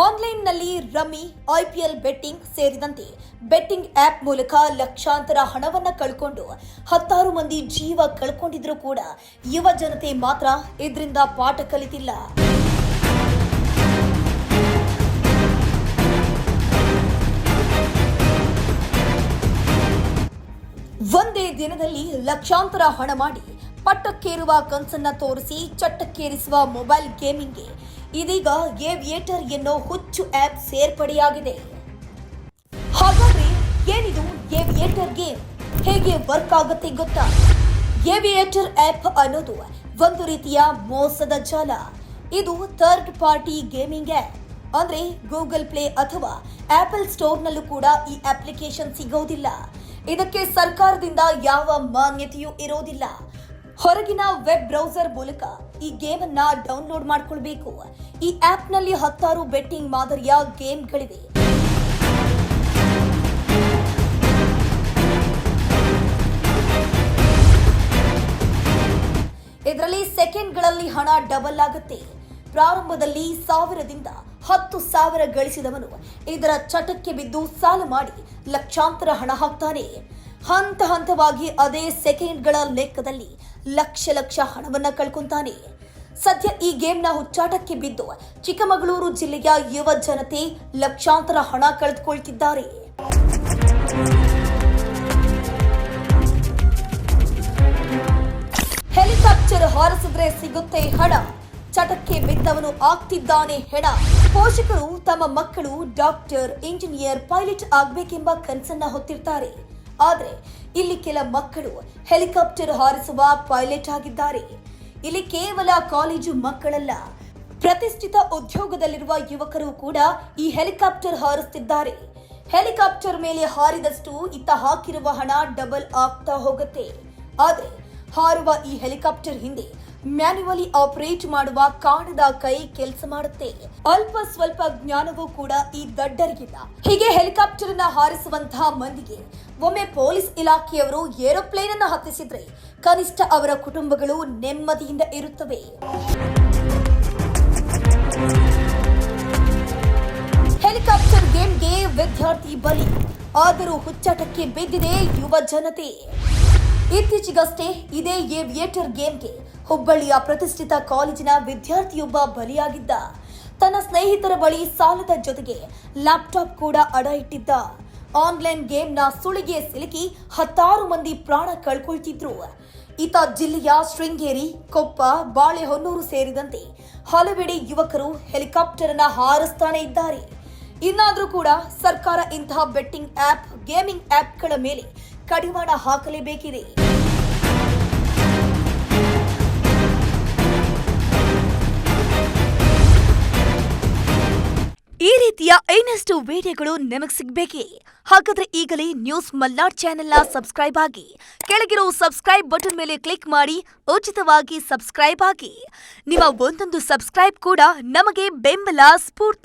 ಆನ್ಲೈನ್ನಲ್ಲಿ rummy, IPL betting ಸೇರಿದಂತೆ betting app ಮೂಲಕ ಲಕ್ಷಾಂತರ ಹಣವನ್ನು ಕಳ್ಕೊಂಡು ಹತ್ತಾರು ಮಂದಿ ಜೀವ ಕಳ್ಕೊಂಡಿದ್ರು ಕೂಡ ಯುವ ಜನತೆ ಮಾತ್ರ ಇದರಿಂದ ಪಾಠ ಕಲಿತಿಲ್ಲ. ಒಂದೇ ದಿನದಲ್ಲಿ ಲಕ್ಷಾಂತರ ಹಣ ಮಾಡಿ ಪಟ್ಟಕ್ಕೇರುವ ಕನಸನ್ನ ತೋರಿಸಿ ಚಟ್ಟಕ್ಕೇರಿಸುವ ಮೊಬೈಲ್ ಗೇಮಿಂಗ್ಗೆ ಇದೀಗ ಏವಿಯೇಟರ್ ಎನ್ನೋ ಹುಚ್ಚು ಆಪ್ ಸೇರ್ಪಡೆಯಾಗಿದೆ. ಹಾಗಾದ್ರೆ ಏನಿದು ಏವಿಯೇಟರ್ ಗೇಮ್? ಹೇಗೆ ವರ್ಕ್ ಆಗುತ್ತೆ ಗೊತ್ತಾ? ಏವಿಯೇಟರ್ ಆಪ್ ಅನ್ನೋದು ಒಂದು ರೀತಿಯ ಮೋಸದ ಜಾಲ. ಇದು ಥರ್ಡ್ ಪಾರ್ಟಿ ಗೇಮಿಂಗ್ ಆಪ್. ಅಂದ್ರೆ ಗೂಗಲ್ ಪ್ಲೇ ಅಥವಾ ಆಪಲ್ ಸ್ಟೋರ್ನಲ್ಲೂ ಕೂಡ ಈ ಅಪ್ಲಿಕೇಶನ್ ಸಿಗೋದಿಲ್ಲ. ಇದಕ್ಕೆ ಸರ್ಕಾರದಿಂದ ಯಾವ ಮಾನ್ಯತೆಯೂ ಇರೋದಿಲ್ಲ. ಹೊರಗಿನ ವೆಬ್ ಬ್ರೌಸರ್ ಮೂಲಕ ಈ ಗೇಮ್ ಅನ್ನ ಡೌನ್ಲೋಡ್ ಮಾಡಿಕೊಳ್ಳಬೇಕು. ಈ ಆಪ್ ನಲ್ಲಿ ಹತ್ತಾರು ಬೆಟ್ಟಿಂಗ್ ಮಾದರಿಯ ಗೇಮ್ಗಳಿವೆ. ಇದರಲ್ಲಿ ಸೆಕೆಂಡ್ಗಳಲ್ಲಿ ಹಣ ಡಬಲ್ ಆಗುತ್ತೆ. ಪ್ರಾರಂಭದಲ್ಲಿ 1000ದಿಂದ 10,000 ಗಳಿಸಿದವನು ಇದರ ಚಟಕ್ಕೆ ಬಿದ್ದು ಸಾಲ ಮಾಡಿ ಲಕ್ಷಾಂತರ ಹಣ ಹಾಕ್ತಾನೆ. ಹಂತ ಹಂತವಾಗಿ ಅದೇ ಸೆಕೆಂಡ್ಗಳ ಲೆಕ್ಕದಲ್ಲಿ ಲಕ್ಷ ಹಣವನ್ನ ಕಳ್ಕೊಂತಾನೆ. ಸದ್ಯ ಈ ಗೇಮ್ನ ಹುಚ್ಚಾಟಕ್ಕೆ ಬಿದ್ದು ಚಿಕ್ಕಮಗಳೂರು ಜಿಲ್ಲೆಯ ಯುವ ಜನತೆ ಲಕ್ಷಾಂತರ ಹಣ ಕಳೆದುಕೊಳ್ತಿದ್ದಾರೆ. ಹೆಲಿಕಾಪ್ಟರ್ ಹಾರಿಸಿದ್ರೆ ಸಿಗುತ್ತೆ ಹಣ, ಚಟಕ್ಕೆ ಬಿದ್ದವನು ಆಗ್ತಿದ್ದಾನೆ ಹೆಣ. ಪೋಷಕರು ತಮ್ಮ ಮಕ್ಕಳು ಡಾಕ್ಟರ್, ಇಂಜಿನಿಯರ್, ಪೈಲಟ್ ಆಗಬೇಕೆಂಬ ಕನಸನ್ನ ಹೊತ್ತಿರ್ತಾರೆ. ಆದರೆ ಇಲ್ಲಿ ಕೆಲ ಮಕ್ಕಳು ಹೆಲಿಕಾಪ್ಟರ್ ಹಾರಿಸುವ ಪೈಲಟ್ ಆಗಿದ್ದಾರೆ. ಇಲ್ಲಿ ಕೇವಲ ಕಾಲೇಜು ಮಕ್ಕಳಲ್ಲ, ಪ್ರತಿಷ್ಠಿತ ಉದ್ಯೋಗದಲ್ಲಿರುವ ಯುವಕರು ಕೂಡ ಈ ಹೆಲಿಕಾಪ್ಟರ್ ಹಾರಿಸುತ್ತಿದ್ದಾರೆ. ಹೆಲಿಕಾಪ್ಟರ್ ಮೇಲೆ ಹಾರಿದಷ್ಟು ಇತ್ತ ಹಾಕಿರುವ ಹಣ ಡಬಲ್ ಆಗ್ತಾ ಹೋಗುತ್ತೆ. ಆದರೆ ಹಾರುವ ಈ ಹೆಲಿಕಾಪ್ಟರ್ ಹಿಂದೆ ಮ್ಯಾನ್ಯುವಲಿ ಆಪರೇಟ್ ಮಾಡುವ ಕಾಣದ ಕೈ ಕೆಲಸ ಮಾಡುತ್ತೆ. ಅಲ್ಪ ಸ್ವಲ್ಪ ಜ್ಞಾನವೂ ಕೂಡ ಈ ದಡ್ಡರಿಗಿಲ್ಲ. ಹೀಗೆ ಹೆಲಿಕಾಪ್ಟರ್ ಅನ್ನ ಹಾರಿಸುವಂತಹ ಮಂದಿಗೆ ಒಮ್ಮೆ ಪೊಲೀಸ್ ಇಲಾಖೆಯವರು ಏರೋಪ್ಲೇನ್ ಅನ್ನ ಹತ್ತಿಸಿದ್ರೆ ಕನಿಷ್ಠ ಅವರ ಕುಟುಂಬಗಳು ನೆಮ್ಮದಿಯಿಂದ ಇರುತ್ತವೆ. ಹೆಲಿಕಾಪ್ಟರ್ ಗೇಮ್ಗೆ ವಿದ್ಯಾರ್ಥಿ ಬಲಿ, ಆದರೂ ಹುಚ್ಚಾಟಕ್ಕೆ ಬಿದ್ದಿದೆ ಯುವ ಜನತೆ. ಇತ್ತೀಚೆಗಷ್ಟೇ ಇದೇ ಏವಿಯೇಟರ್ ಗೇಮ್ಗೆ ಹುಬ್ಬಳ್ಳಿಯ ಪ್ರತಿಷ್ಠಿತ ಕಾಲೇಜಿನ ವಿದ್ಯಾರ್ಥಿಯೊಬ್ಬ ಬಲಿಯಾಗಿದ್ದ. ತನ್ನ ಸ್ನೇಹಿತರ ಬಳಿ ಸಾಲದ ಜೊತೆಗೆ ಲ್ಯಾಪ್ಟಾಪ್ ಕೂಡ ಅಡ ಇಟ್ಟಿದ್ದ. ಆನ್ಲೈನ್ ಗೇಮ್ನ ಸುಳಿಗೆ ಸಿಲುಕಿ ಹತ್ತಾರು ಮಂದಿ ಪ್ರಾಣ ಕಳ್ಕೊಳ್ತಿದ್ರು. ಈತ ಜಿಲ್ಲೆಯ ಶೃಂಗೇರಿ, ಕೊಪ್ಪ, ಬಾಳೆಹೊನ್ನೂರು ಸೇರಿದಂತೆ ಹಲವೆಡೆ ಯುವಕರು ಹೆಲಿಕಾಪ್ಟರ್ ಅನ್ನ ಹಾರಿಸ್ತಾನೆ ಇದ್ದಾರೆ. ಇನ್ನಾದ್ರೂ ಕೂಡ ಸರ್ಕಾರ ಇಂತಹ ಬೆಟ್ಟಿಂಗ್ ಆಪ್, ಗೇಮಿಂಗ್ ಆಪ್ಗಳ ಮೇಲೆ ಕಡಿವಾಣ ಹಾಕಲೇಬೇಕಿದೆ. ಈ ರೀತಿಯ ಇನ್ನಷ್ಟು ವಿಡಿಯೋಗಳು ನಿಮಗೆ ಸಿಗಬೇಕೇ? ಹಾಗಾದ್ರೆ ಈಗಲೇ ನ್ಯೂಸ್ ಮಲ್ನಾಡ್ ಚಾನೆಲ್ನ ಸಬ್ಸ್ಕ್ರೈಬ್ ಆಗಿ, ಕೆಳಗಿರೋ ಸಬ್ಸ್ಕ್ರೈಬ್ ಬಟನ್ ಮೇಲೆ ಕ್ಲಿಕ್ ಮಾಡಿ ಉಚಿತವಾಗಿ ಸಬ್ಸ್ಕ್ರೈಬ್ ಆಗಿ. ನಿಮ್ಮ ಒಂದೊಂದು ಸಬ್ಸ್ಕ್ರೈಬ್ ಕೂಡ ನಮಗೆ ಬೆಂಬಲ, ಸ್ಫೂರ್ತಿ.